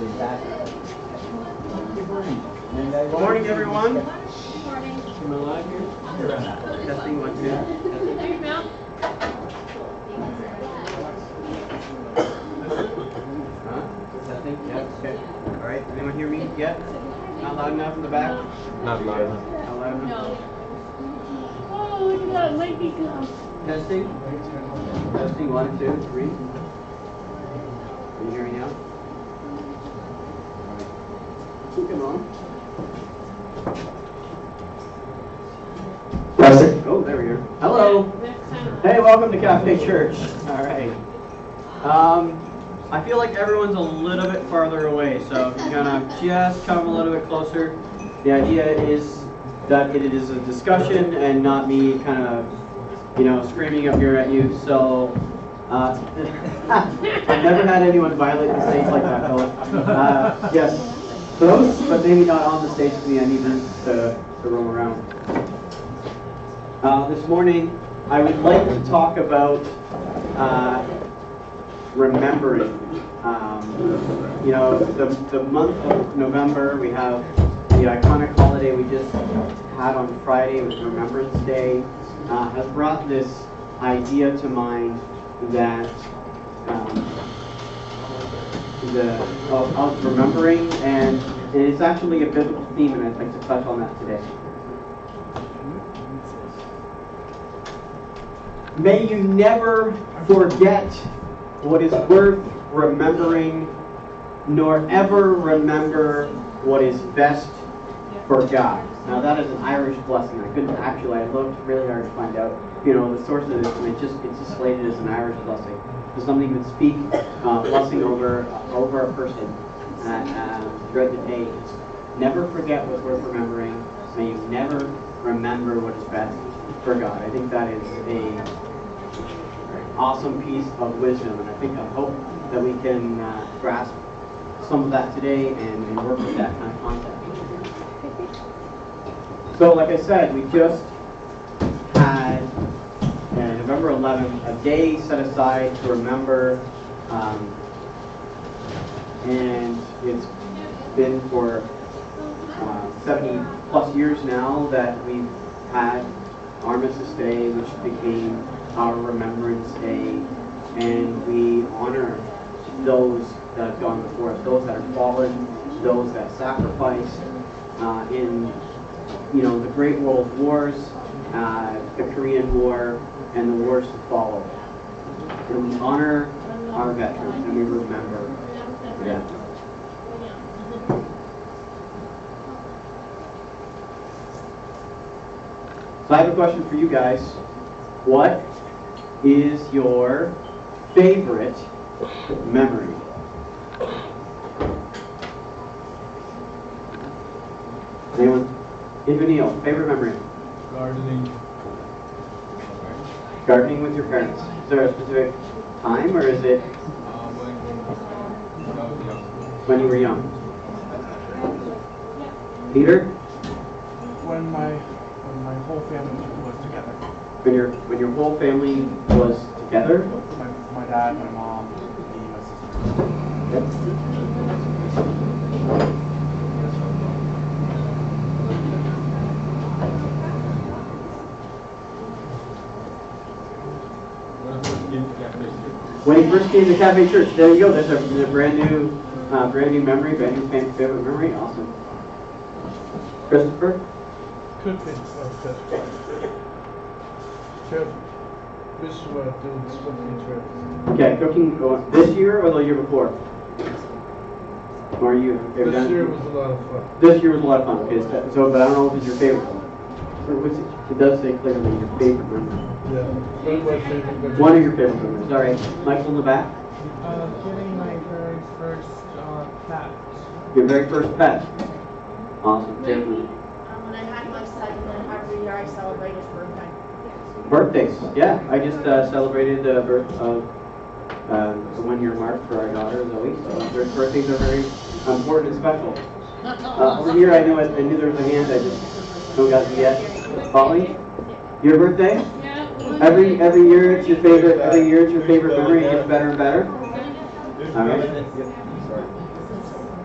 Good morning, everyone. Good morning. Am I live here? Testing 1, 2. Testing? Yeah. Okay. All right. Anyone hear me yet? Not loud enough in the back? Not loud enough. Not loud enough? No. Oh, look at that Mikey come. Testing? Testing 1, 2, 3. Can you hear me now? All right. Come on. Testing. Oh, there we are. Hello. Hey, welcome to Cafe Church. All right. I feel like everyone's a little bit farther away, so if you're gonna just come a little bit closer. The idea is that it is a discussion and not me kind of, screaming up here at you. So I've never had anyone violate the stage like that, Philip. Yes, close, but maybe not on the stage with me. I need to roam around. This morning, I would like to talk about remembering. The month of November, we have the iconic holiday we just had on Friday. It was Remembrance Day. Has brought this idea to mind that of remembering, and it's actually a biblical theme, and I'd like to touch on that today. May you never forget what is worth remembering, nor ever remember what is best for God. Now that is an Irish blessing. I looked really hard to find out, the source of this, and it's just slated as an Irish blessing. So something would speak blessing over a person throughout the day. Never forget what's worth remembering. May you never remember what is best for God. I think that is a awesome piece of wisdom, and I hope that we can grasp some of that today and work with that kind of concept. So, like I said, we just had November 11th, a day set aside to remember, and it's been for 70 plus years now that we've had Armistice Day, which became our Remembrance Day, and we honor those that have gone before us, those that have fallen, those that sacrificed in the Great World Wars, the Korean War, and the wars to follow. And we honor our veterans, and we remember them. So I have a question for you guys. What is your favorite memory? Anyone? Neil, favorite memory? Gardening. Gardening with your parents. Is there a specific time, or is it when you were young? Peter? When my whole family was together. When your whole family was together? My dad, my mom, me, my sister. Yep. When he first came to Cafe Church, there you go. There's a brand new memory, brand new favorite memory. Awesome. Christopher? Cooking. This doing cooking trips. Okay, cooking this year or the year before? Or you? This year was a lot of fun. This year was a lot of fun. Okay, so but I don't know if it's your favorite one. It does say clearly your favorite memory. Yeah, one of my favorite memories. One of your favorite memories. All right, Michael in the back. Getting my very first pet. Your very first pet. Awesome. When I had my son, and then every year I celebrate his birthday. Birthdays. Yeah, I just celebrated the birth of the 1-year mark for our daughter Zoe. So their birthdays are very important and special. Over here, I knew there was a hand. I just don't got it yet. Polly, your birthday? Yeah. Every year it's your favorite. Every year it's your favorite memory. It gets better and better. All right.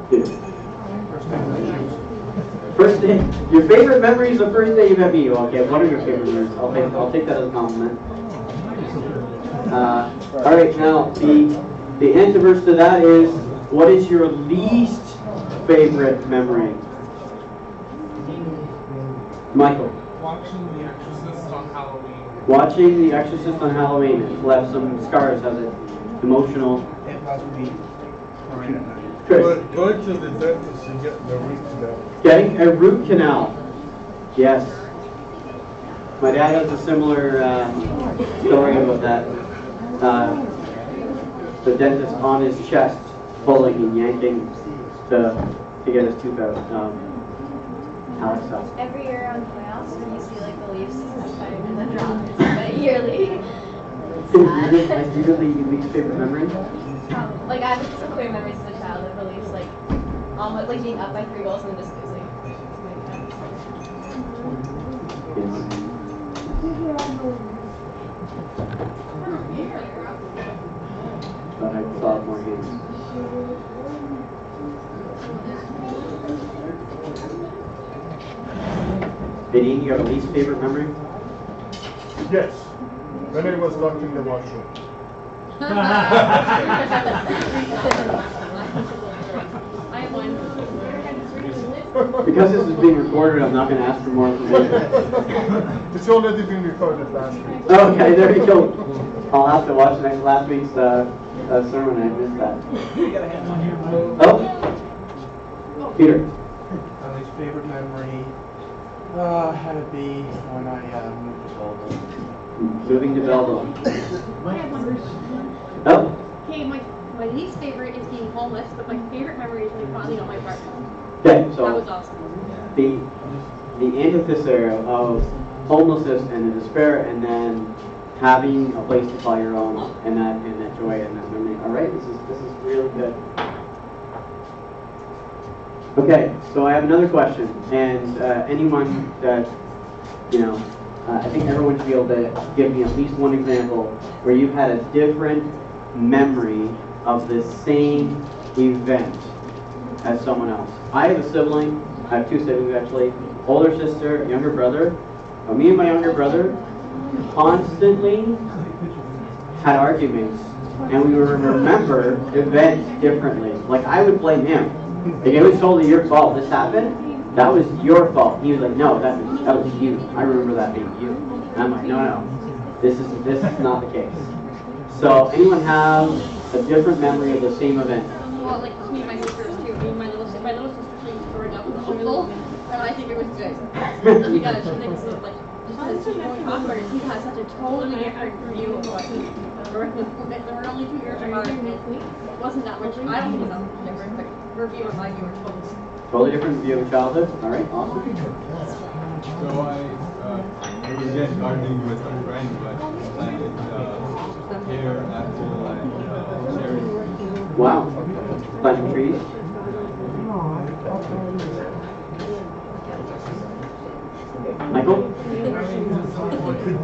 First day I choose. First day, your favorite memory is the first day you met me. Okay, what are your favorite memories? I'll take that as a compliment. All right, now the antiverse to that is, what is your least favorite memory? Michael. Watching The Exorcist on Halloween. Watching The Exorcist on Halloween. It left some scars, has it? Emotional. It was me crying at night. Chris. Going to the dentist and getting the root canal. Getting a root canal. Yes. My dad has a similar story about that. The dentist on his chest, pulling and yanking to get his tooth out. Alex. Every year around my house, when you see like the leaves starting to drop, but yearly. It's sad. Is your least favorite memory? Like I have some clear memories as a child of the leaves, like almost like being up by 3 goals and then just losing. But I saw more hands. Nadine, you have a least favorite memory? Yes. When I was locked in the washroom. I have one. Because this is being recorded, I'm not going to ask for more information. It's already been recorded last week. Okay, there you go. I'll have to watch last week's sermon. I missed that. Oh, Peter. My least favorite memory had to be when I moved to Belleville. Moving to Belleville. I have one. Oh, Okay, my least favorite is being homeless, but my favorite memory is when I finally got my apartment. okay. That was So awesome. the antithesis of homelessness and the despair, and then having a place to call your own, and that joy and that memory. All right, this is really good. Okay, so I have another question, and anyone that I think everyone should be able to give me at least one example where you've had a different memory of the same event as someone else. I have a sibling. I have 2 siblings actually. Older sister, younger brother. Me and my younger brother constantly had arguments, and we would remember events differently. Like I would blame him. Like it was totally your fault. This happened. That was your fault. He was like, no, that was you. I remember that being you. And I'm like, no, this is not the case. So anyone have a different memory of the same event? Well, like me and my sisters too. Me and my little sister came growing up with a uncle, and I think it was good. She got she thinks of like just as she's going awkward, he has such a totally different view of what there were only 2 years apart. It wasn't that much. I don't think it was that much different, but her view and my view were Totally different view of childhood. All right, awesome. So I was just gardening with a friend, but planted pear, apple, and cherry. Wow. Planting trees. Michael?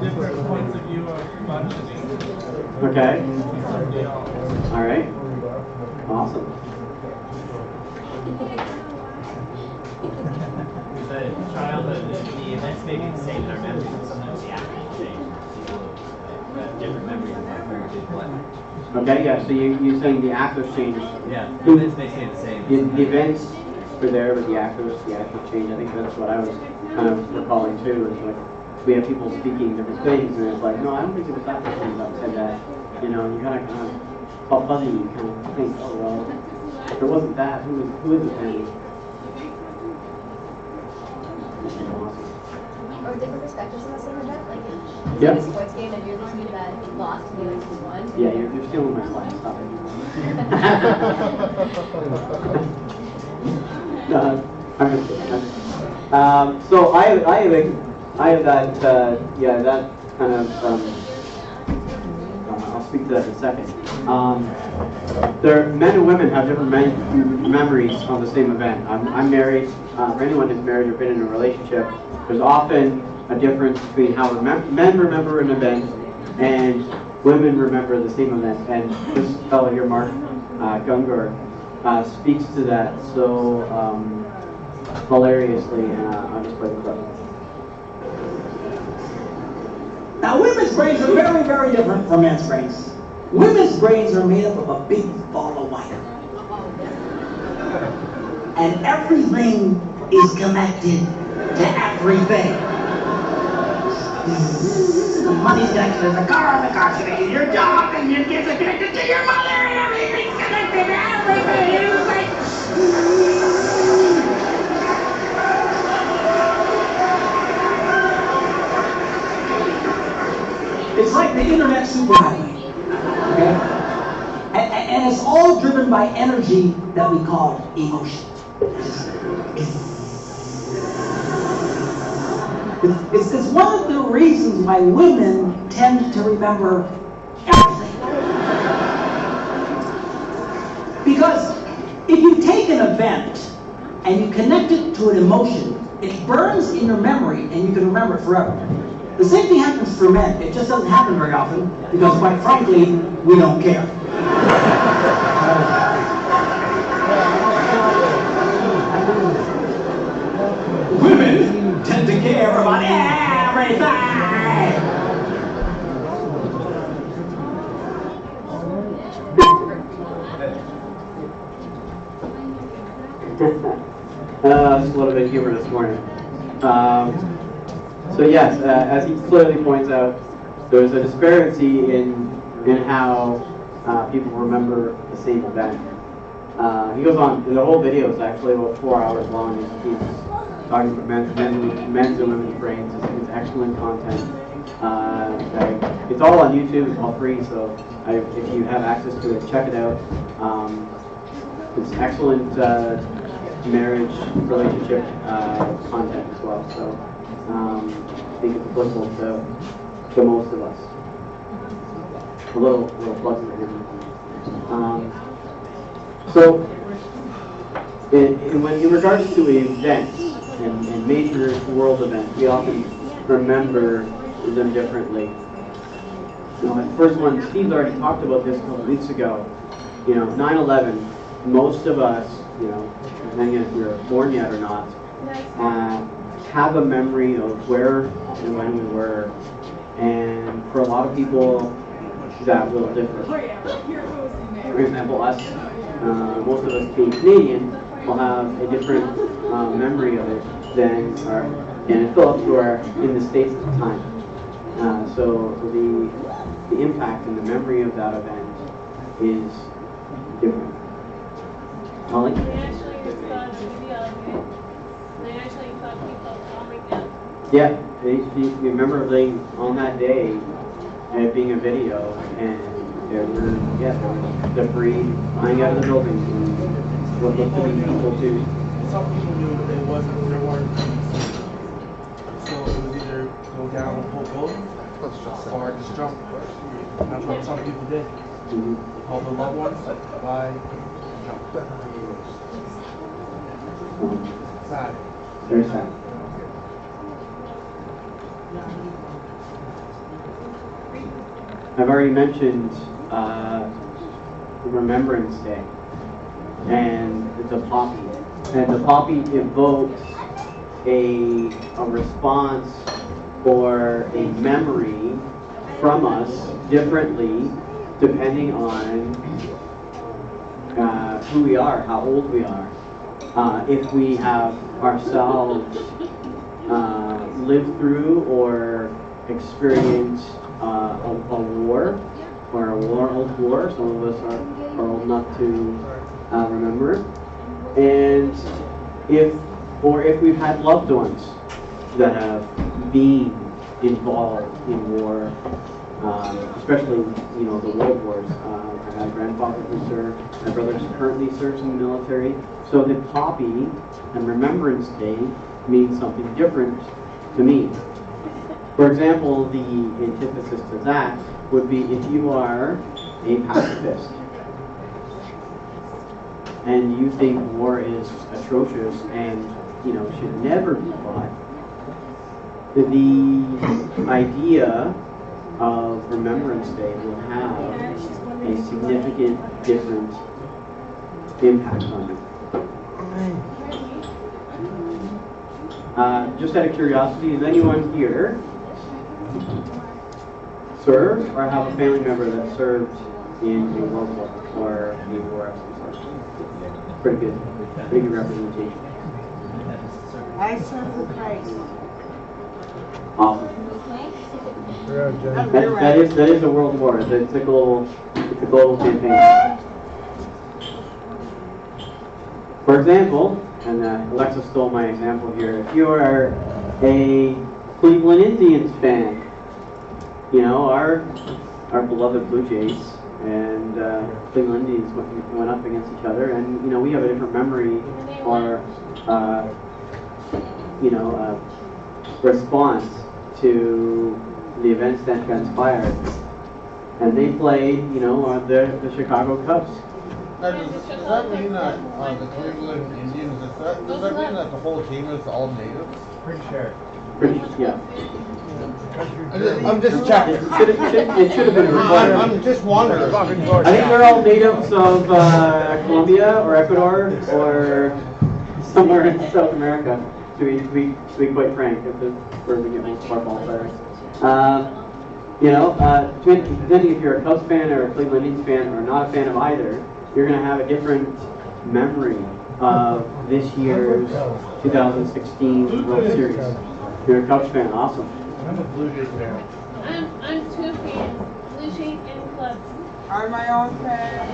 Different points of view of budgeting. Okay. Yeah. All right. Awesome. The childhood, the events may be the same in our memories, but sometimes the actions change. Different memories of my very good life. Okay, yeah, so you're saying the actors change. Yeah, the events may stay the same. The events were there, but the actors change. I think that's what I was kind of recalling too. Is like we have people speaking different things, and it's like, no, I don't think it was that person that said that. You know, you gotta kind of all fuzzy and kind of think, oh well, if it wasn't that, who is it then? Or different perspectives on the same event, like Yeah. a sports game and you're the team that lost and you're the team won. Yeah, you're stealing my slide. Stop it. I'm just kidding. So I have that that kind of I'll speak to that in a second. Men and women have different memories of the same event. I'm married. For anyone who's married or been in a relationship, there's often a difference between how men remember an event and women remember the same event. And this fellow here, Mark Gungor, speaks to that so hilariously, and I'll just play the clip. Now, women's brains are very, very different from men's brains. Women's brains are made up of a big ball of wire. And everything is connected to everything. The money's connected to the car's connected to your job, and your kids are connected to your mother, and everything's connected to everything. It's like... It's like the internet superhighway, okay? And it's all driven by energy that we call emotion. It's one of the reasons why women tend to remember everything. Because if you take an event and you connect it to an emotion, it burns in your memory and you can remember it forever. The same thing happens for men. It just doesn't happen very often because, quite frankly, we don't care. Women tend to care about everything. Just a little bit of humor this morning. So yes, as he clearly points out, there's a disparity in how people remember the same event. He goes on, the whole video is actually about 4 hours long. He's talking about men's and women's brains. It's excellent content. It's all on YouTube, it's all free, so if you have access to it, check it out. It's excellent marriage, relationship content as well. So I think it's applicable to most of us. A little plug for him. So, in regards to events and major world events, we often remember them differently. You know, the first one, Steve's already talked about this a couple weeks ago. You know, 9/11. Most of us, you know, depending if you're born yet or not, have a memory of where and when we were, and for a lot of people, that will differ. For example, us, most of us being Canadian, will have a different memory of it than our, and Phillips who are in the States at the time. So the impact and the memory of that event is different. Holly? They actually saw the video of it. They actually saw people falling down. Yeah, they remember being on that day and it being a video, and there were debris flying out of the building and what looked to be people too. Some people knew that there weren't trees. So it was either go down the whole building or just jump. That's what some people did. All the loved ones by jump. Sad. Very sad. I've already mentioned Remembrance Day and the poppy. And the poppy evokes a response or a memory from us differently depending on who we are, how old we are. If we have ourselves lived through or experienced a war or a world war, some of us are old enough to remember, and if we've had loved ones that have been involved in war, especially the world wars. I had a grandfather who served, my brother currently serves in the military. So the poppy and Remembrance Day means something different to me. For example, the antithesis to that would be if you are a pacifist and you think war is atrocious and should never be fought. The idea of Remembrance Day will have a significant different impact on you? Just out of curiosity, does anyone here serve or have a family member that served in a World War or a war of some sort? Pretty good representation. I serve the Christ. Awesome. That is a world war. It's a global campaign. For example, and Alexa stole my example here. If you are a Cleveland Indians fan, you know our beloved Blue Jays and Cleveland Indians went up against each other, and you know we have a different memory or response to the events that transpired. And they played, you know, the Chicago Cubs. Now, does that mean that the Cleveland Indians, does that mean that the whole team is all natives? Pretty sure. Yeah. I'm just checking. It should have been a requirement. I'm just wondering. I think they're all natives of Colombia or Ecuador or somewhere in South America, to be quite frank, if where we get most of our ball players. Depending if you're a Cubs fan or a Cleveland Indians fan or not a fan of either, you're going to have a different memory of this year's 2016 World Series. If you're a Cubs fan, awesome. I'm a Blue Jays fan. I'm two fans, Blue Jays and Clubs. I'm my own fan.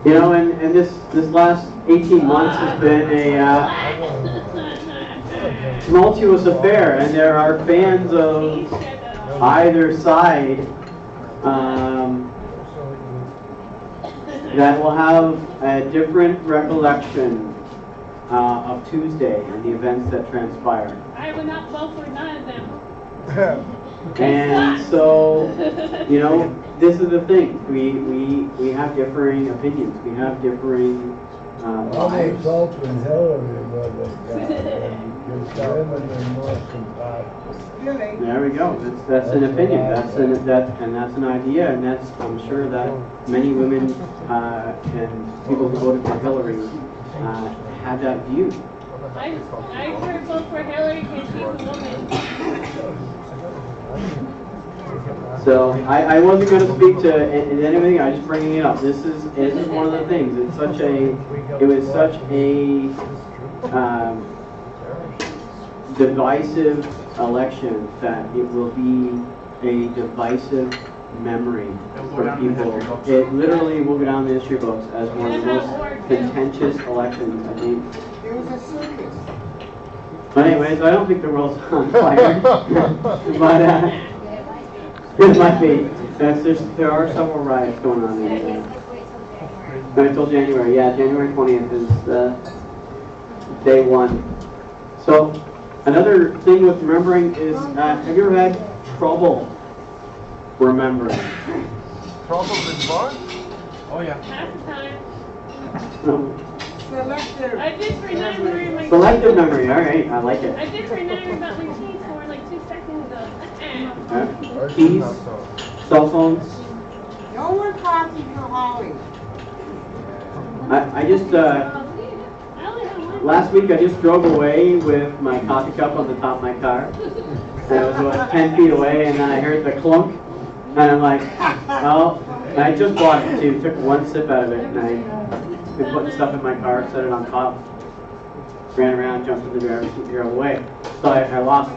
You know, and this last 18 months has been a tumultuous affair, and there are fans of either side that will have a different recollection of Tuesday and the events that transpired. I would not vote for none of them. And so, you know, this is the thing. We have differing opinions. We have differing lives. There we go. That's an opinion. That's an idea, and I'm sure that many women and people who voted for Hillary had that view. I heard vote for Hillary because she's a woman. So I wasn't going to speak to anything. I was just bringing it up. This is one of the things. It was such a divisive election that it will be a divisive memory for people. It literally will go down the history books as one of the most contentious elections, I think. It was a circus. But anyways, I don't think the world's on fire. But it might be. There are several riots going on until January. Yeah, January 20th is day one. So another thing with remembering is, have you ever had trouble remembering? Trouble in fun? Oh yeah. Half the time. Selective. I just remember my Selective memory, alright, I like it. I just remember about my keys for like 2 seconds ago. Keys, cell phones. No one talking to Holly. I just, last week I just drove away with my coffee cup on the top of my car. And I was about 10 feet away, and then I heard the clunk. And I'm like, well, and I just bought it too, took one sip out of it, and I been putting stuff in my car, set it on top, ran around, jumped in the driver's seat, drove away. So I lost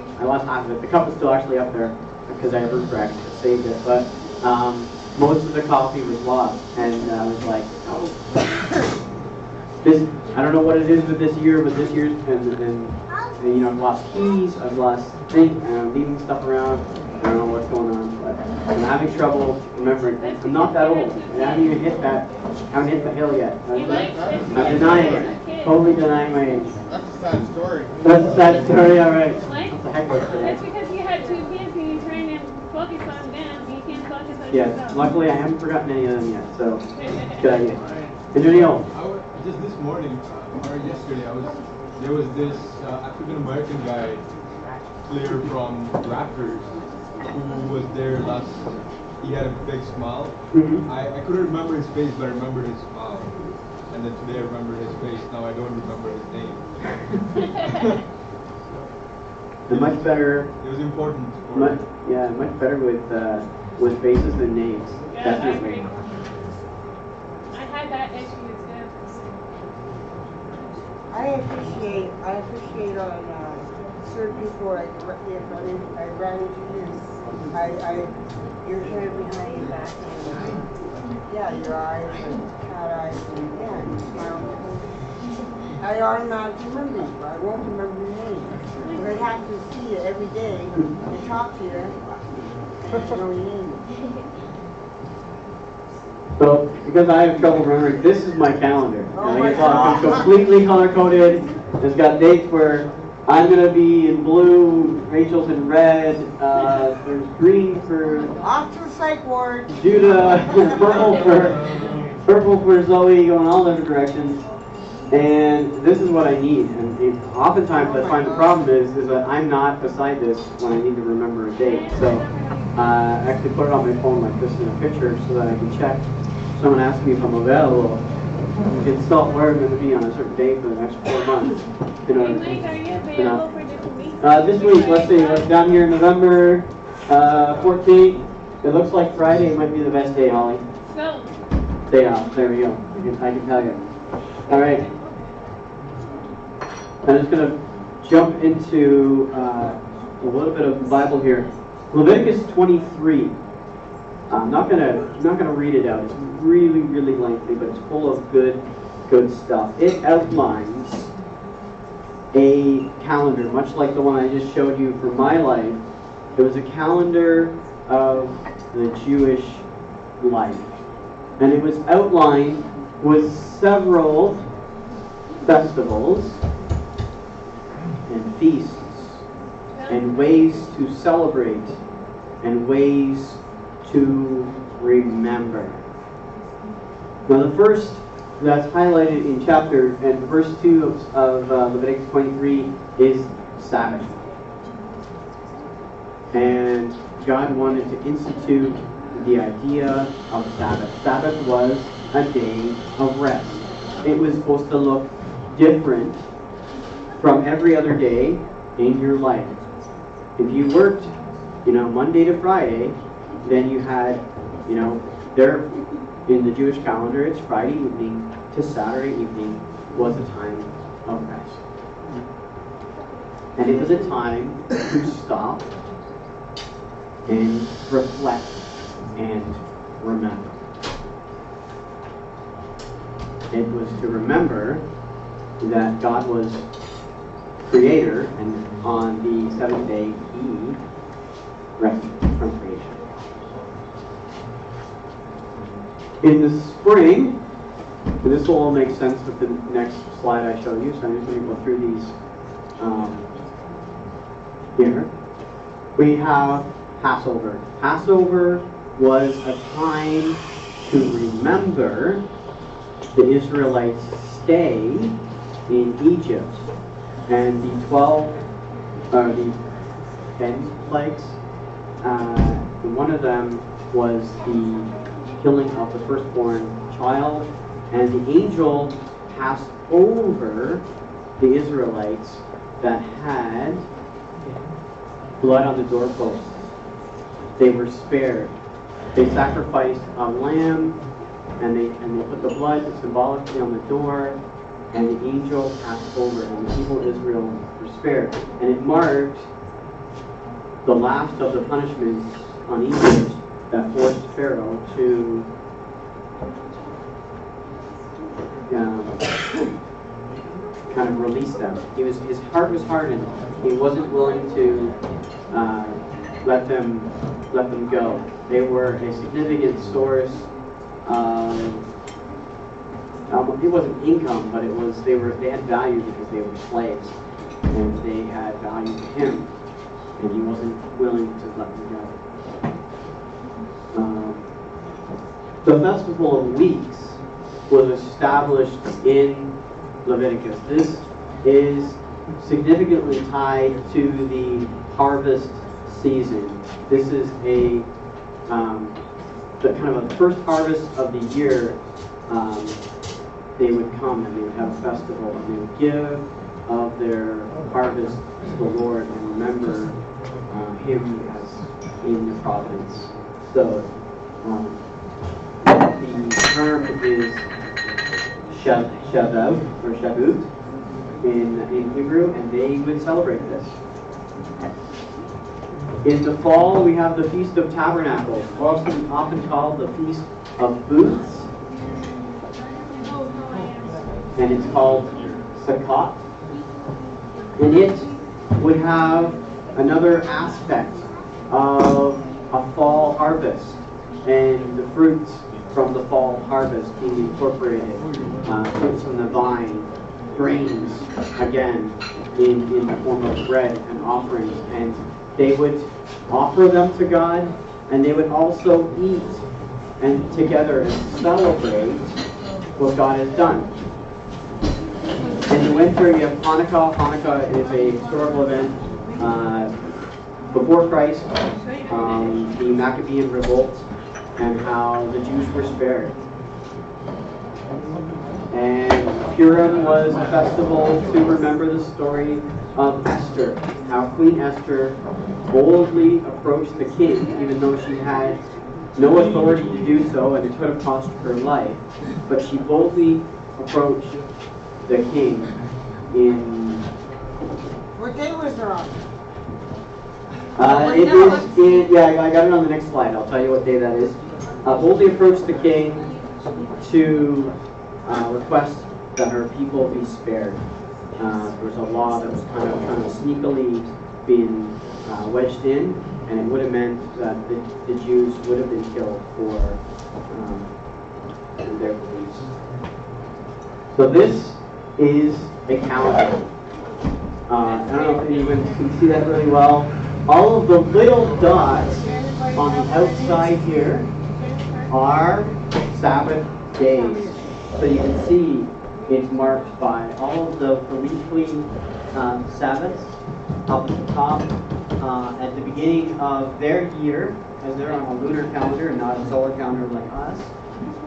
half of it. The cup is still actually up there because I have root rack, saved it. But most of the coffee was lost, and I was like, oh. I don't know what it is with this year, but this year's, and you know, I've lost keys, I've lost things, and I'm leaving stuff around. I don't know what's going on, but I'm having trouble remembering. I'm not that old. I haven't even hit the hill yet. I'm denying it. Totally denying my age. That's a sad story. That's a sad story, alright. What the heck was That's today? because you had 2 kids and you're trying to focus on them. You can't focus on Yes, yourself. luckily I haven't forgotten any of them yet, so good idea. And Janelle? Just this morning, or yesterday, I was there was this African American guy, clear from Raptors, who was there last. He had a big smile. Mhm. I couldn't remember his face, but I remembered his smile. And then today I remember his face. Now I don't remember his name. And much better. It was important. For Much, yeah, much better with faces than names. Yeah, Definitely. I agree. I had that issue too. I appreciate on certain people I ran into you. Your hair behind your back and yeah, your eyes and cat eyes and yeah, you smile. I automatically remember you. I won't remember your name. But I have to see you every day and talk to you and know your name. So, because I have trouble remembering, this is my calendar. Oh And my it's God. completely color-coded. It's got dates where I'm going to be in blue, Rachel's in red, there's green for Off to the psych ward. Judah, purple for Zoe, going all different directions. And this is what I need. And oftentimes I find the problem is that I'm not beside this when I need to remember a date. So I actually put it on my phone like this in a picture so that I can check. Someone asks me if I'm available. Consult where I'm going to be on a certain date for the next 4 months. You know, Blake, are you available for different weeks? this week, let's see, what's down here, November 14th. It looks like Friday might be the best day, Holly. So, Day off, there we go. I can tell you. All right. I'm just going to jump into a little bit of the Bible here. Leviticus 23. I'm not gonna read it out. It's really, really lengthy, but it's full of good stuff. It outlines a calendar, much like the one I just showed you for my life. It was a calendar of the Jewish life, and it was outlined with several festivals and feasts and ways to celebrate and ways to remember. Now the first that's highlighted in chapter and verse 2 of Leviticus 23 is Sabbath. And God wanted to institute the idea of Sabbath. Sabbath was a day of rest. It was supposed to look different from every other day in your life. If you worked, Monday to Friday, then you had, there in the Jewish calendar, it's Friday evening to Saturday evening was a time of rest. And it was a time to stop and reflect and remember. It was to remember that God was creator, and on the seventh day he rested from creation. In the spring, and this will all make sense with the next slide I show you, so I'm just going to go through these here. We have Passover. Passover was a time to remember the Israelites' stay in Egypt and the 10 plagues. One of them was the killing of the firstborn child, and the angel passed over the Israelites that had blood on the doorposts. They were spared. They sacrificed a lamb, and they put the blood symbolically on the door, and the angel passed over, and the people of Israel were spared. And it marked the last of the punishments on Egypt that forced Pharaoh to kind of release them. His heart was hardened. He wasn't willing to let them go. They were a significant source of it wasn't income, but they had value because they were slaves, and they had value to him, and he wasn't willing to let them go. The Festival of Weeks was established in Leviticus. This is significantly tied to the harvest season. This is the kind of the first harvest of the year. They would come and they would have a festival and they would give of their harvest to the Lord and remember Him as in the providence. So the term is Shavuot or Shavut in Hebrew, and they would celebrate this. In the fall, we have the Feast of Tabernacles, often called the Feast of Booths, and it's called Sukkot. And it would have another aspect of a fall harvest and the fruits from the fall harvest being incorporated, fruits from the vine, grains, again, in the form of bread and offerings. And they would offer them to God, and they would also eat and together and celebrate what God has done. In the winter, you have Hanukkah. Hanukkah is a historical event before Christ, the Maccabean revolt, and how the Jews were spared. And Purim was a festival to remember the story of Esther, how Queen Esther boldly approached the king, even though she had no authority to do so, and it could have cost her life. But she boldly approached the king in... What day was it on? I got it on the next slide. I'll tell you what day that is. Boldly approached the king to request that her people be spared. There was a law that was kind of sneakily being wedged in, and it would have meant that the Jews would have been killed for their beliefs. So this is a calendar. I don't know if anyone can see that really well. All of the little dots on the outside here are Sabbath days. So you can see it's marked by all of the weekly Sabbaths up at the top at the beginning of their year, as they're on a lunar calendar and not a solar calendar like us.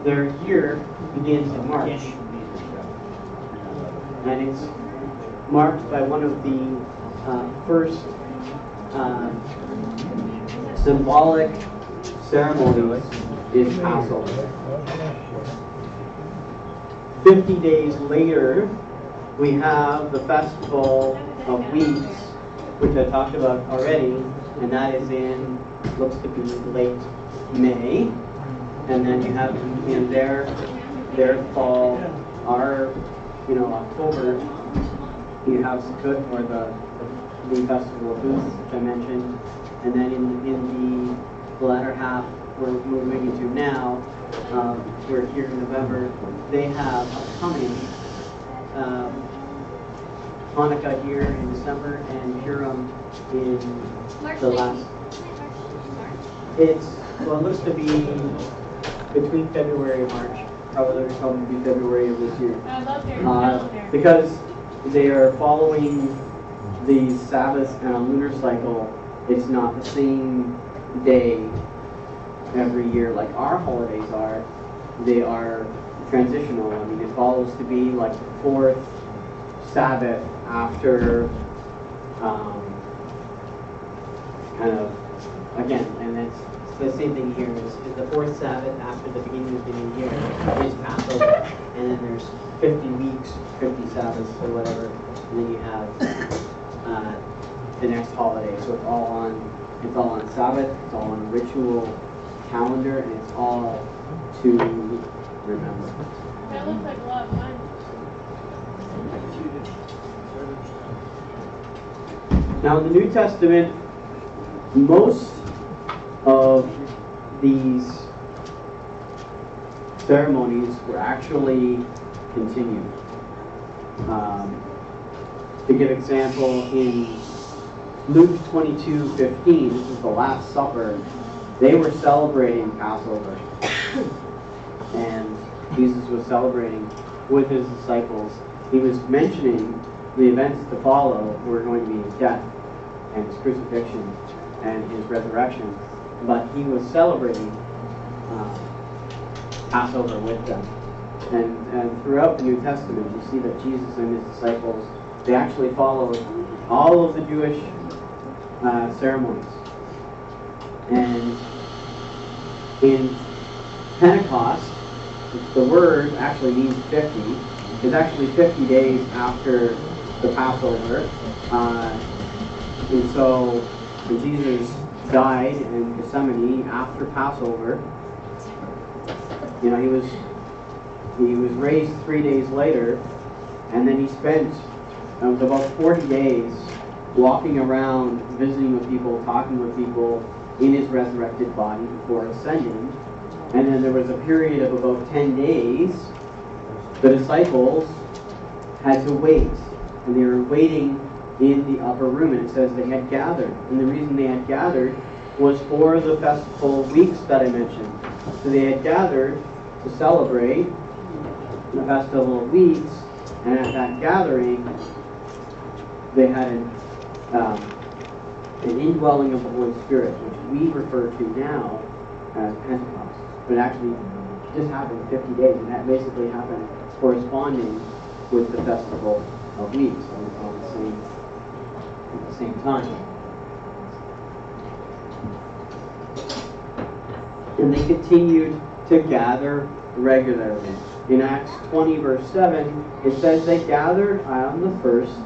Their year begins in March. And it's marked by one of the first symbolic ceremonies is Passover. 50 days later, we have the Festival of Weeks, which I talked about already, and that is looks to be late May. And then you have in their fall, our, October, you have Sukkot, or the Festival of Booths, which I mentioned. And then in the latter half, we're moving into now, we're here in November, they have upcoming Hanukkah here in December and Purim in the last. It looks to be between February and March. Probably be February of this year. I love their calendar. Because they are following the Sabbath and a lunar cycle. It's not the same day every year like our holidays are. They are transitional. I mean, it follows to be like the fourth Sabbath after and it's the same thing here. Is the fourth Sabbath after the beginning of the new year is Passover, and then there's 50 weeks, 50 Sabbaths or whatever, and then you have the next holiday. So it's all on Sabbath, it's all on ritual calendar, and it's all to remember. That looks like a lot of fun. Now in the New Testament, most of these ceremonies were actually continued. To give example, in Luke 22:15, this is the Last Supper, they were celebrating Passover. And Jesus was celebrating with his disciples. He was mentioning the events to follow were going to be his death and his crucifixion and his resurrection. But he was celebrating Passover with them. And throughout the New Testament, you see that Jesus and his disciples, they actually followed all of the Jewish ceremonies. And in Pentecost, the word actually means 50. It's actually 50 days after the Passover. And so when Jesus died in Gethsemane after Passover, you know, he was raised 3 days later, and then he spent about 40 days walking around, visiting with people, talking with people in his resurrected body before ascending. And then there was a period of about 10 days. The disciples had to wait, and they were waiting in the upper room, and it says they had gathered. And the reason they had gathered was for the festival weeks that I mentioned. So they had gathered to celebrate the festival of weeks, and at that gathering, they had an indwelling of the Holy Spirit, which we refer to now as Pentecost. But actually, just happened 50 days, and that basically happened corresponding with the festival of weeks at the same time. And they continued to gather regularly. In Acts 20, verse 7, it says they gathered on the first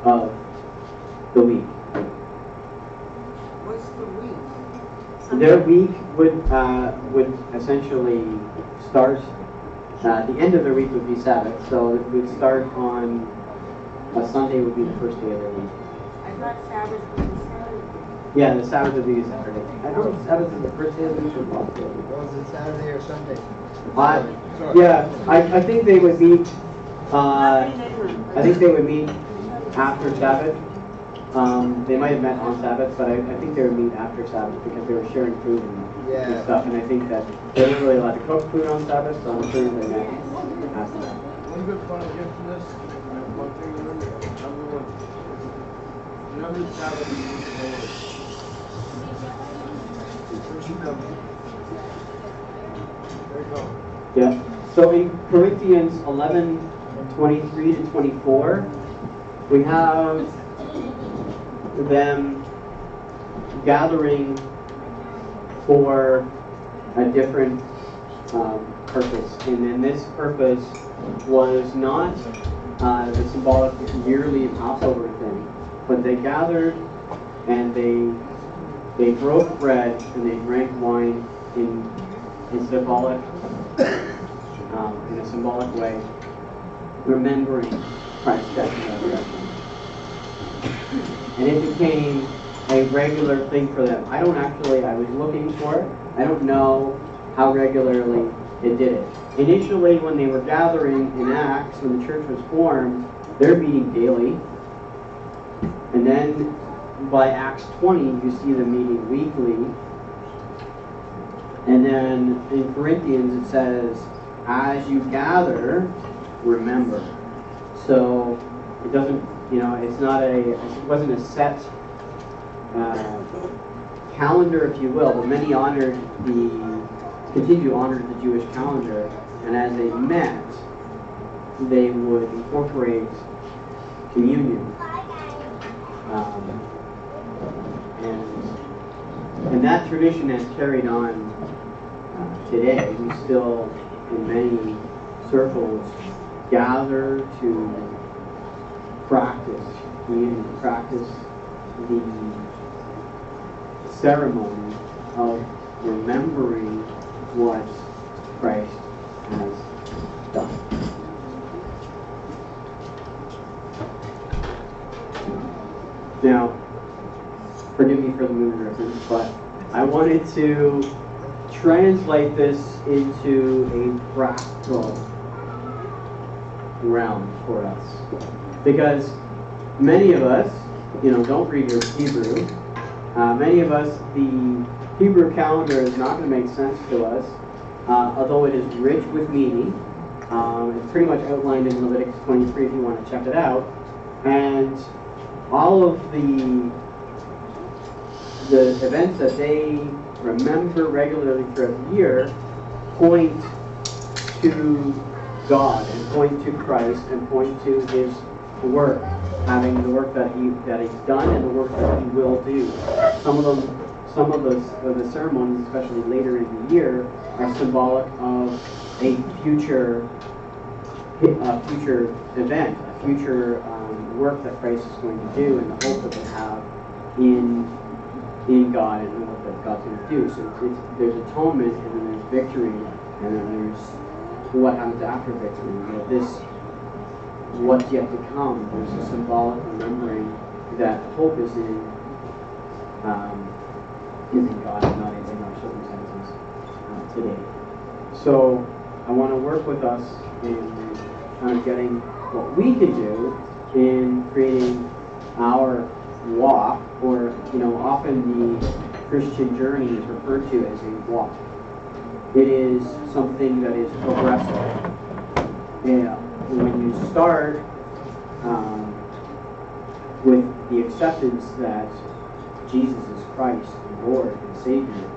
of the week. What's the week? Their week would essentially start. The end of their week would be Sabbath, so it would start on a Sunday would be the first day of their week. I thought Sabbath was a Saturday. Yeah, the Sabbath would be Saturday. I don't know if Sabbath is the first day of the week or not. Was it Saturday or Sunday? I think they would meet. I think they would meet after Sabbath. They might have met on Sabbath, but I think they would meet after Sabbath because they were sharing food and stuff. And I think that they weren't really allowed to cook food on Sabbath, so I'm sure they met after that. One good point against this, one thing to remember, number one, remember the Sabbath is the Lord. There you go. Yeah. So in Corinthians 11:23 to 24, we have them gathering for a different purpose. And then this purpose was not the symbolic yearly Passover thing, but they gathered and they broke bread and they drank wine in a symbolic way, remembering Christ's death and resurrection. And it became a regular thing for them. I was looking for it. I don't know how regularly it did it. Initially, when they were gathering in Acts, when the church was formed, they're meeting daily. And then by Acts 20, you see them meeting weekly. And then in Corinthians, it says, as you gather, remember. So it doesn't, it wasn't a set calendar, if you will, but many continued to honor the Jewish calendar, and as they met, they would incorporate communion. And that tradition has carried on today. We still, in many circles, gather to practice communion, practice the ceremony of remembering what Christ has done. Now, forgive me for the movie reference, but I wanted to translate this into a practical realm for us. Because many of us, don't read your Hebrew. Many of us, the Hebrew calendar is not going to make sense to us, although it is rich with meaning. It's pretty much outlined in Leviticus 23 if you want to check it out. And all of the events that they remember regularly throughout the year point to God and point to Christ and point to His work, having the work that He's done and the work that He will do. Some of the ceremonies, especially later in the year, are symbolic of a future event, a future work that Christ is going to do, and the hope that they have in God and what that God's going to do. So there's atonement, and then there's victory, and then there's what happens after victory. What's yet to come. There's a symbolic remembering that hope is in God and not in our circumstances today. So I want to work with us in kind of getting what we can do in creating our walk, or often the Christian journey is referred to as a walk. It is something that is progressive. Yeah, when you start with the acceptance that Jesus is Christ, and Lord and Savior,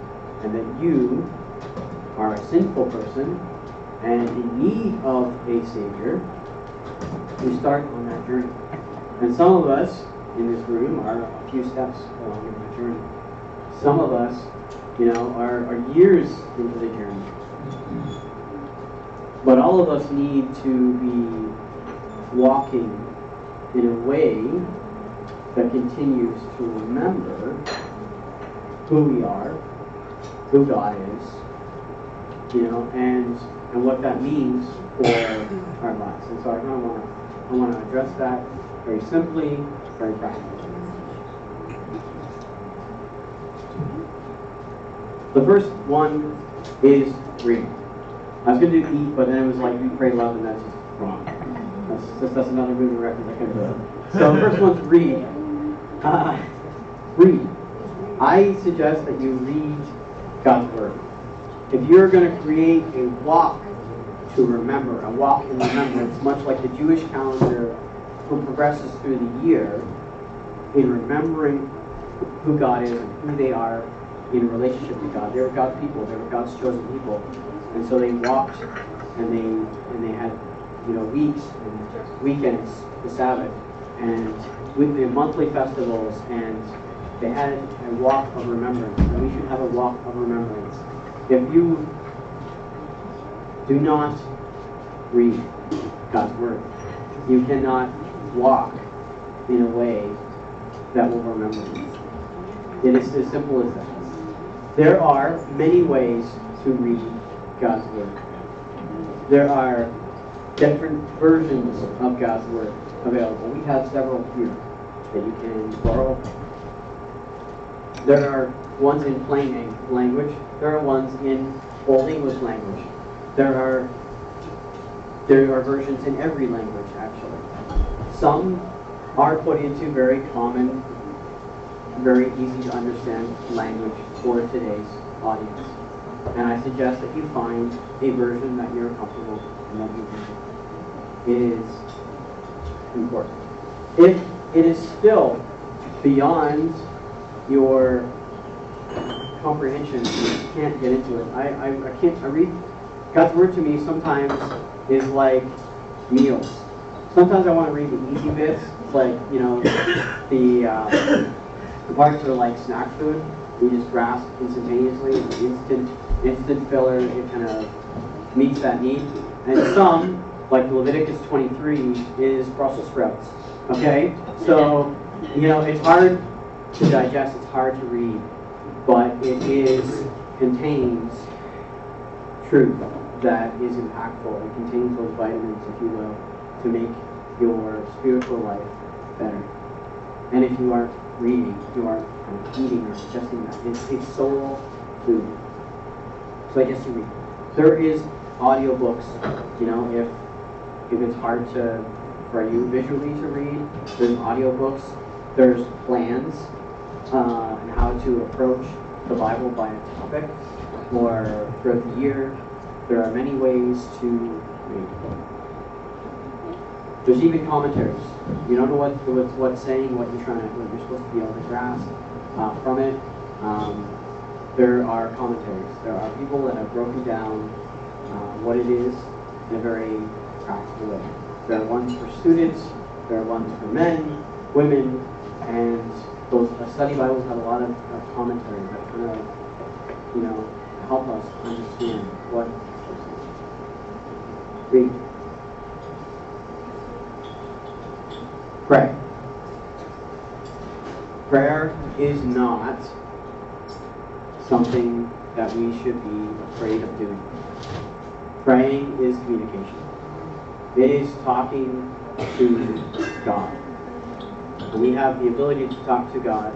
and that you are a sinful person and in need of a Savior, you start on that journey. And some of us in this room are a few steps along in the journey. Some of us, are years into the journey. But all of us need to be walking in a way that continues to remember who we are, who God is, and what that means for our lives. And so I want to address that very simply, very practically. The first one is read. I was going to do eat, but then it was like eat, pray, love, and that's just wrong. That's another movie reference I couldn't do. So the first one's read. Read. I suggest that you read God's Word. If you're going to create a walk to remember, a walk in remembrance, much like the Jewish calendar progresses through the year in remembering who God is and who they are in relationship to God. They were God's people. They were God's chosen people. And so they walked and they had weeks and weekends, the Sabbath, and with the monthly festivals, and they had a walk of remembrance. And we should have a walk of remembrance. If you do not read God's Word, you cannot walk in a way that will remember you. It is as simple as that. There are many ways to read God's Word. There are different versions of God's Word available. We have several here that you can borrow. There are ones in plain language. There are ones in Old English language. There are versions in every language, actually. Some are put into very common, very easy to understand language for today's audience. And I suggest that you find a version that you're comfortable and that you can. It is important. If it is still beyond your comprehension, you can't get into it. I read God's Word to me sometimes is like meals. Sometimes I want to read the easy bits, like the parts that are like snack food. You just grasp instantaneously. It's an instant filler. It kind of meets that need. And some, like Leviticus 23, is Brussels sprouts. Okay, so it's hard to digest. It's hard to read, but it contains truth that is impactful. It contains those vitamins, if you will, to make your spiritual life better. And if you aren't reading, you aren't eating or digesting that. It's soul food. So I guess you read. There is audiobooks. If it's hard for you visually to read, there's audiobooks. There's plans on how to approach the Bible by a topic or throughout the year. There are many ways to read. There's even commentaries. You don't know what's saying, what you're supposed to be able to grasp from it. There are commentaries. There are people that have broken down what it is in a very practical way. There are ones for students. There are ones for men, women, and those study Bibles have a lot of commentary that kind of, help us understand what. Read. Pray. Prayer is not something that we should be afraid of doing. Praying is communication. It is talking to God. And we have the ability to talk to God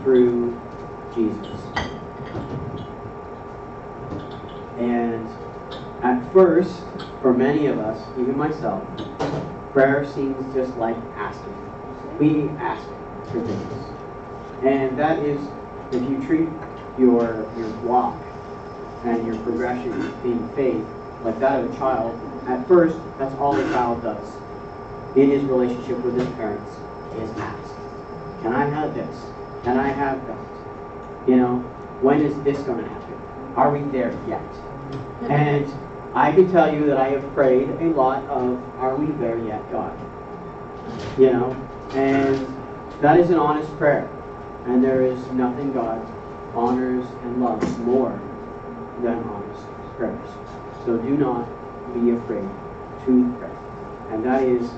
through Jesus. And at first, for many of us, even myself, prayer seems just like asking. We ask for things. And that is, if you treat your walk and your progression in faith like that of a child, at first, that's all a child does in his relationship with his parents is ask. Can I have this? Can I have that? When is this going to happen? Are we there yet? And I can tell you that I have prayed a lot of, are we there yet, God? And that is an honest prayer. And there is nothing God honors and loves more than honest prayers. So do not be afraid to pray. And that is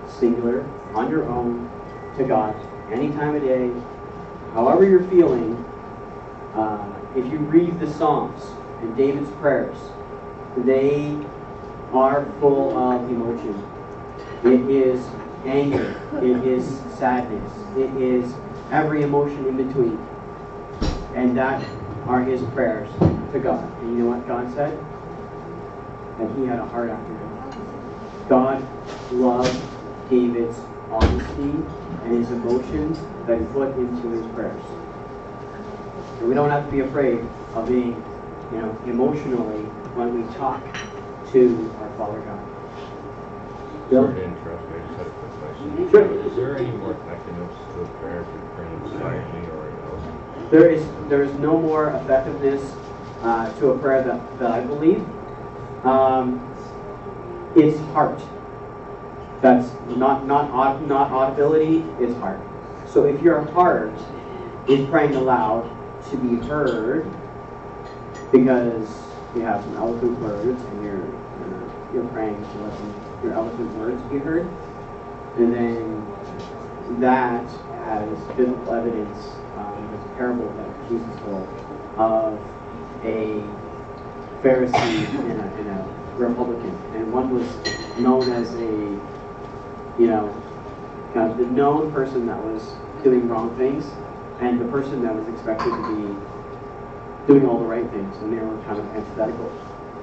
singular, on your own, to God, any time of day, however you're feeling. If you read the Psalms and David's prayers, they are full of emotion. It is anger. It is sadness. It is every emotion in between. And that are his prayers to God. And you know what God said? That he had a heart after him. God loved David's honesty and his emotions that he put into his prayers. And we don't have to be afraid of being, emotionally when we talk to our Father God. Bill? Sorry to interrupt, I just had a quick question. Sure. Is there any more effectiveness to a prayer if you're praying silently or else? There is no more effectiveness to a prayer that I believe. It's heart. That's not audibility, it's heart. So if your heart is praying aloud to be heard because you have some eloquent words and you're praying to let your eloquent words be heard, and then that has biblical evidence. There's a parable that Jesus told of a Pharisee and a Republican, and one was known as a kind of the known person that was doing wrong things, and the person that was expected to be doing all the right things, and they were kind of antithetical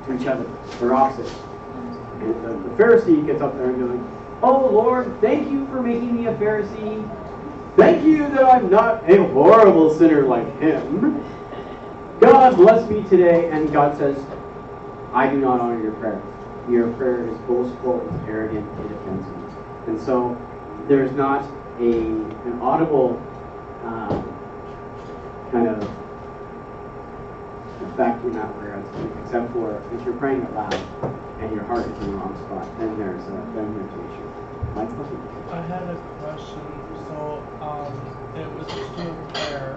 to each other. They're opposites. And the Pharisee gets up there and goes, "Oh Lord, thank you for making me a Pharisee. Thank you that I'm not a horrible sinner like him. God bless me today." And God says, "I do not honor your prayer. Your prayer is boastful, it's arrogant, it offends me." And so there's not an audible kind of effect in that prayer, except for if you're praying out loud and your heart is in the wrong spot, then there's an issue. Michael? I had a question. So, it was just a prayer.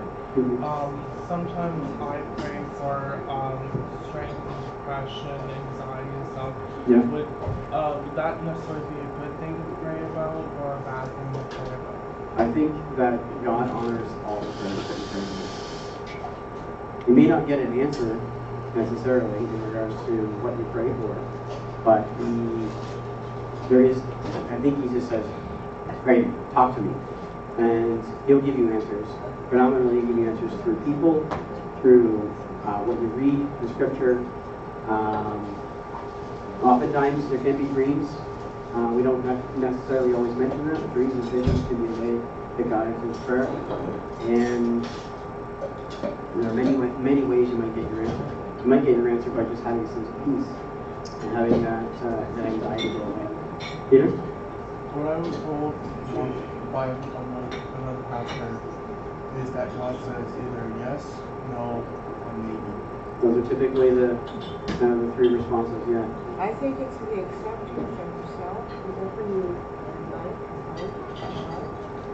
Sometimes I pray for strength, depression, anxiety, and stuff. Yeah. Would that necessarily be a good thing to pray about or a bad thing to pray about? I think that God honors all the prayers that you pray. You may not get an answer necessarily in regards to what you pray for, but I think he just says, "Pray, talk to me," and he'll give you answers. Predominantly, he'll give you answers through people, through what you read in Scripture. Oftentimes, there can be dreams. We don't necessarily always mention that, but dreams and visions can be the way that God answers prayer. And there are many ways you might get your answer. You might get your answer by just having a sense of peace and having that anxiety go away. Peter? What I was told by another pastor is that God says either yes, no, or maybe. Those are typically the kind of the three responses. Yeah. I think it's the acceptance of yourself, whatever you like,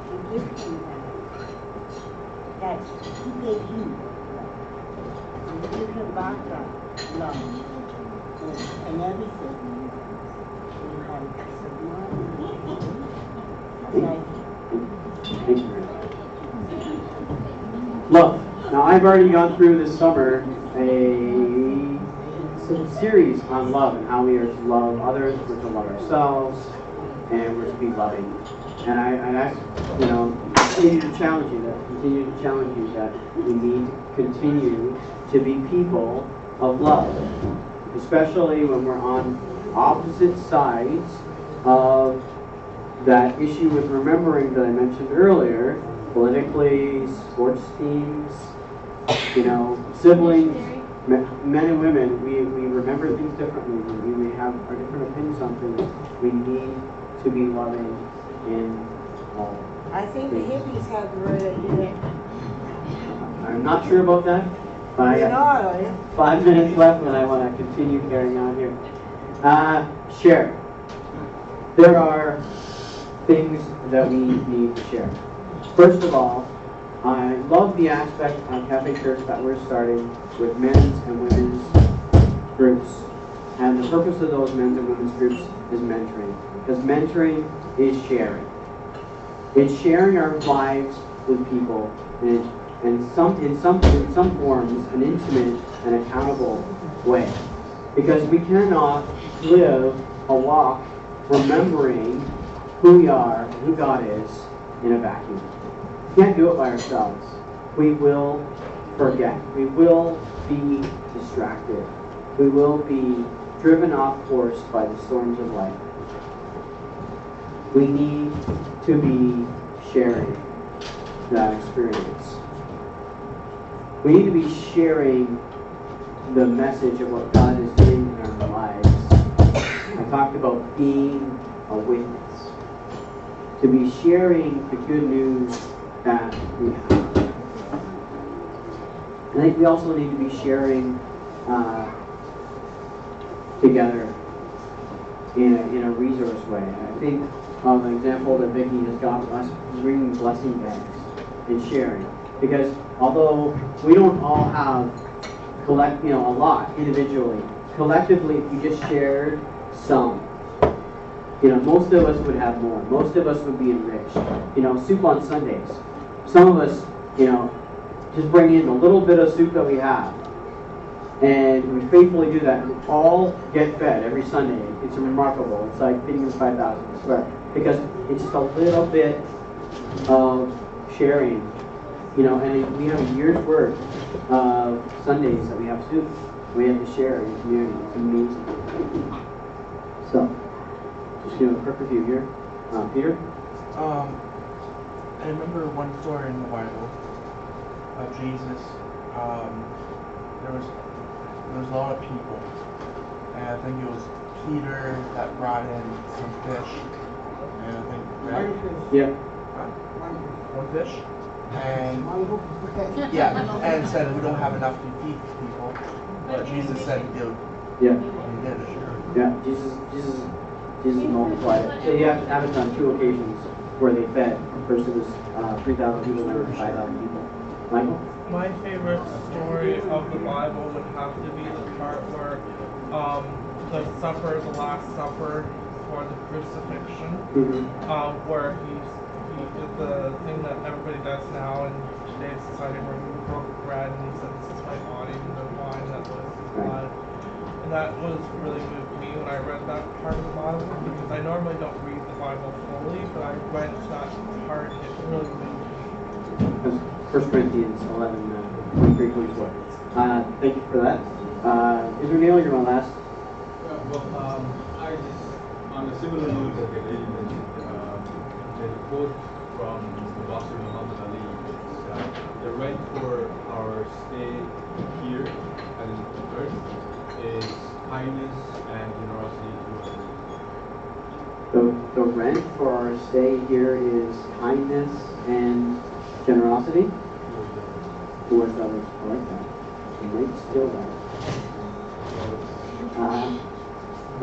and give him that. That's he gave you love. And you give him back that love and everything. You have peace of mind. Thank you. Love. Now I've already gone through this summer a series on love and how we are to love others, we're to love ourselves, and we're to be loving. And I ask, continue to challenge you that we need to continue to be people of love, especially when we're on opposite sides of that issue with remembering that I mentioned earlier, politically, sports teams, siblings, men and women, we remember things differently. We may have our different opinions on things. We need to be loving in all. I think the hippies had the right idea. I'm not sure about that. But I got 5 minutes left and I want to continue carrying on here. Share. There are things that we need to share. First of all, I love the aspect on Cafe Church that we're starting with men's and women's groups. And the purpose of those men's and women's groups is mentoring. Because mentoring is sharing. It's sharing our lives with people and in some forms an intimate and accountable way. Because we cannot live a walk remembering who we are and who God is in a vacuum. We can't do it by ourselves. We will forget. We will be distracted. We will be driven off course by the storms of life. We need to be sharing that experience. We need to be sharing the message of what God is doing in our lives. I talked about being a witness. To be sharing the good news that we have. I think we also need to be sharing together in a resource way. I think of an example that Vicki has got us bringing blessing bags and sharing. Because although we don't all have a lot individually, collectively if you just shared some, most of us would have more. Most of us would be enriched. Soup on Sundays. Some of us, just bring in a little bit of soup that we have. And we faithfully do that. And all get fed every Sunday. It's remarkable. It's like feeding the 5,000, I swear. Because it's just a little bit of sharing. And we have a year's worth of Sundays that we have soup. We have to share in the community. It's amazing. So, just a quick review here. Peter? I remember one story in the Bible of Jesus. There was a lot of people, and I think it was Peter that brought in some fish, and I think Yeah. One fish, and and said we don't have enough to feed people, but Jesus said he did. Yeah. He did it. Yeah. Jesus multiplied it. So you have it on 2 occasions where they fed. First it was 3,000 people, then it was 5,000 people. Michael? My favorite story of the Bible would have to be the part where the supper, the Last Supper for the crucifixion, where he did the thing that everybody does now in today's society where he broke bread and he said, "This is my body," and the wine that was his blood. And that was really moved me when I read that part of the Bible, because I normally don't read the Bible fully, but I went to that part, it really moved me. 1 Corinthians 11, 23, 24. Thank you for that. Israel Neil, you're my last. I just, on a similar note that they mentioned, there's a quote from the Dr. Muhammad Ali. The rent for our stay here and in earth is kindness and generosity to others. So the rent for our stay here is kindness and generosity towards others. I like that. You might steal that.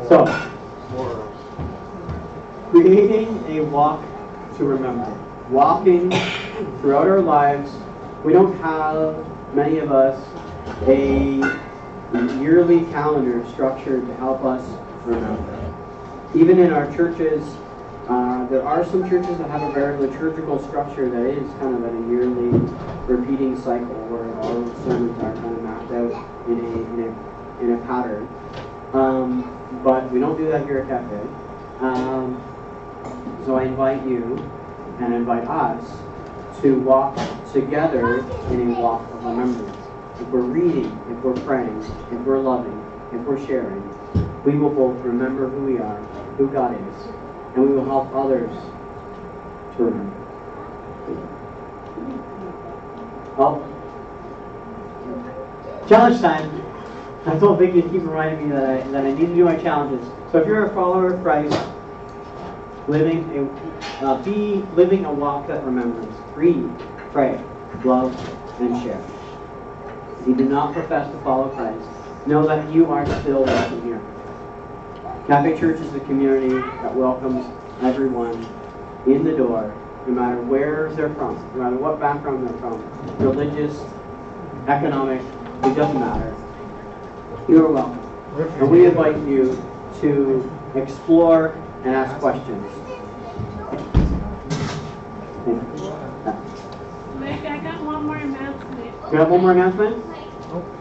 So, creating a walk to remember. Walking throughout our lives. We don't have, many of us, a yearly calendar structured to help us remember. Even in our churches, there are some churches that have a very liturgical structure that is kind of at a yearly repeating cycle where all the sermons are kind of mapped out in a pattern. But we don't do that here at Cafe. So I invite you and invite us to walk together in a walk of remembrance. If we're reading, if we're praying, if we're loving, if we're sharing, we will both remember who we are, who God is, and we will help others to remember. Well, challenge time. I told Vicky to keep reminding me that I need to do my challenges. So if you're a follower of Christ, be living a walk that remembers. Read, pray, love, and share. If you do not profess to follow Christ, know that you are still welcome here. Cafe Church is a community that welcomes everyone in the door, no matter where they're from, no matter what background they're from, religious, economic, it doesn't matter. You are welcome. And we invite you to explore and ask questions. Mike, I got one more announcement. You have one more announcement? Nope.